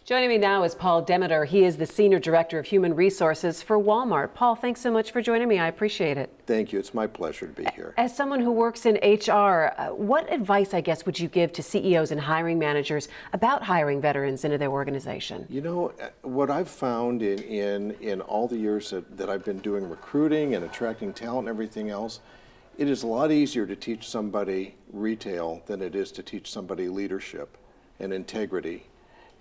Joining me now is Paul Demetter. He is the Senior Director of Human Resources for Walmart. Paul, thanks so much for joining me. I appreciate it. Thank you. It's my pleasure to be here. As someone who works in HR, what advice, I guess, would you give to CEOs and hiring managers about hiring veterans into their organization? You know, what I've found in all the years that I've been doing recruiting and attracting talent and everything else, it is a lot easier to teach somebody retail than it is to teach somebody leadership and integrity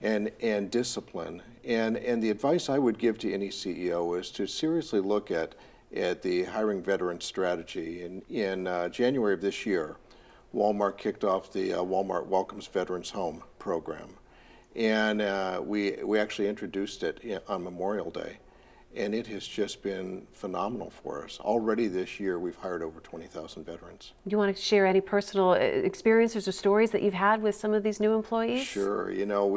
and discipline. And the advice I would give to any CEO is to seriously look at the hiring veteran strategy. In January of this year, Walmart kicked off the Walmart Welcomes Veterans Home program. And we actually introduced it on Memorial Day. And it has just been phenomenal for us. Already this year, we've hired over 20,000 veterans. Do you want to share any personal experiences or stories that you've had with some of these new employees? Sure. You know,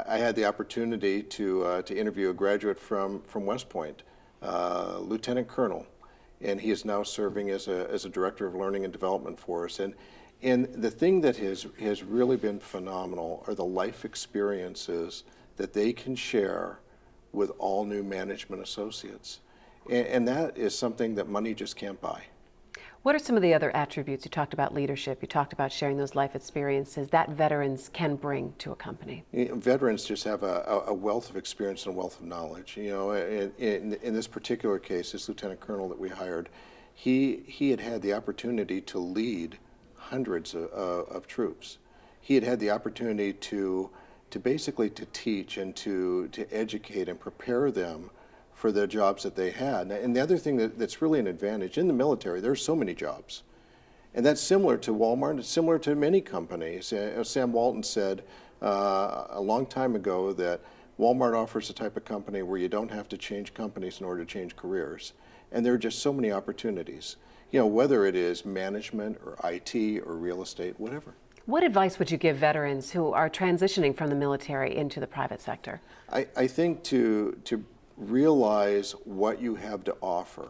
I had the opportunity to interview a graduate from West Point, Lieutenant Colonel, and he is now serving as a Director of Learning and Development for us. And the thing that has really been phenomenal are the life experiences that they can share with all new management associates. And that is something that money just can't buy. What are some of the other attributes? You talked about leadership, you talked about sharing those life experiences that veterans can bring to a company. Veterans just have a wealth of experience and a wealth of knowledge. You know, in this particular case, this Lieutenant Colonel that we hired, he had the opportunity to lead hundreds of troops. He had the opportunity to basically teach and to educate and prepare them for the jobs that they had. And the other thing that's really an advantage, in the military, there's so many jobs. And that's similar to Walmart, it's similar to many companies. Sam Walton said a long time ago that Walmart offers a type of company where you don't have to change companies in order to change careers. And there are just so many opportunities, you know, whether it is management or IT or real estate, whatever. What advice would you give veterans who are transitioning from the military into the private sector? I think to realize what you have to offer.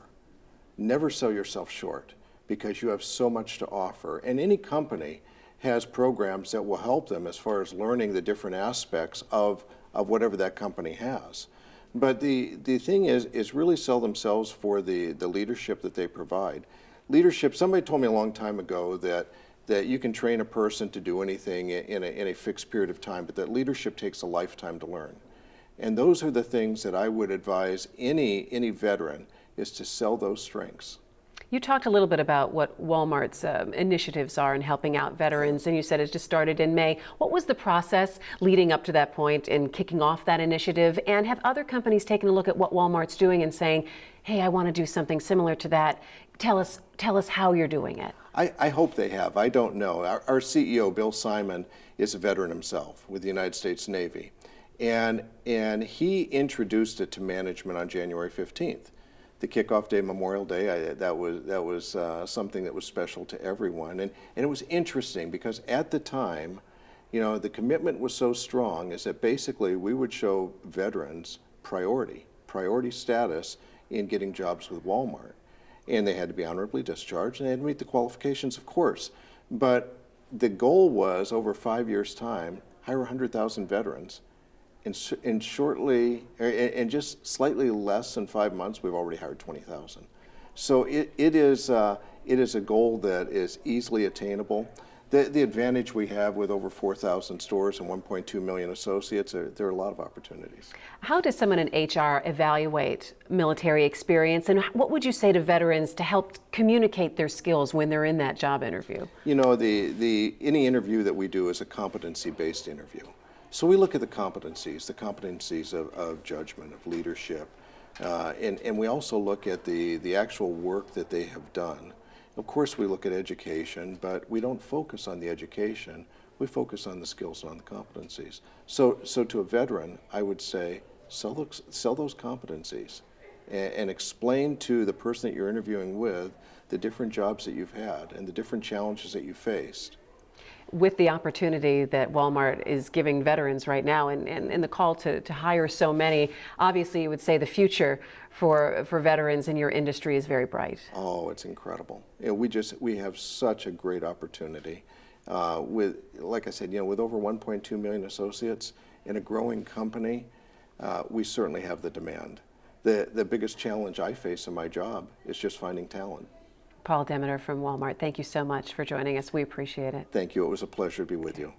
Never sell yourself short because you have so much to offer. And any company has programs that will help them as far as learning the different aspects of whatever that company has. But the thing is really sell themselves for the leadership that they provide. Leadership, somebody told me a long time ago that you can train a person to do anything in a fixed period of time, but that leadership takes a lifetime to learn. And those are the things that I would advise any veteran is to sell those strengths. You talked a little bit about what Walmart's initiatives are in helping out veterans, and you said it just started in May. What was the process leading up to that point in kicking off that initiative? And have other companies taken a look at what Walmart's doing and saying, hey, I want to do something similar to that? Tell us how you're doing it. I hope they have. I don't know. Our CEO, Bill Simon, is a veteran himself with the United States Navy. And he introduced it to management on January 15th. The kickoff day, Memorial Day, that was something that was special to everyone. And it was interesting because at the time, you know, the commitment was so strong is that basically we would show veterans priority status in getting jobs with Walmart. And they had to be honorably discharged and they had to meet the qualifications, of course. But the goal was, over 5 years' time, hire 100,000 veterans. In just slightly less than 5 months, we've already hired 20,000. So it is a goal that is easily attainable. The advantage we have with over 4,000 stores and 1.2 million associates, there are a lot of opportunities. How does someone in HR evaluate military experience, and what would you say to veterans to help communicate their skills when they're in that job interview? You know, any interview that we do is a competency-based interview. So we look at the competencies of judgment, of leadership, and we also look at the actual work that they have done. Of course, we look at education, but we don't focus on the education. We focus on the skills and on the competencies. So to a veteran, I would say, sell those competencies and explain to the person that you're interviewing with the different jobs that you've had and the different challenges that you faced. With the opportunity that Walmart is giving veterans right now and the call to hire so many, obviously you would say the future for veterans in your industry is very bright. Oh, it's incredible. We have such a great opportunity. With, like I said, with over 1.2 million associates, in a growing company, we certainly have the demand. The biggest challenge I face in my job is just finding talent. Paul Demetter from Walmart, thank you so much for joining us. We appreciate it. Thank you. It was a pleasure to be with you.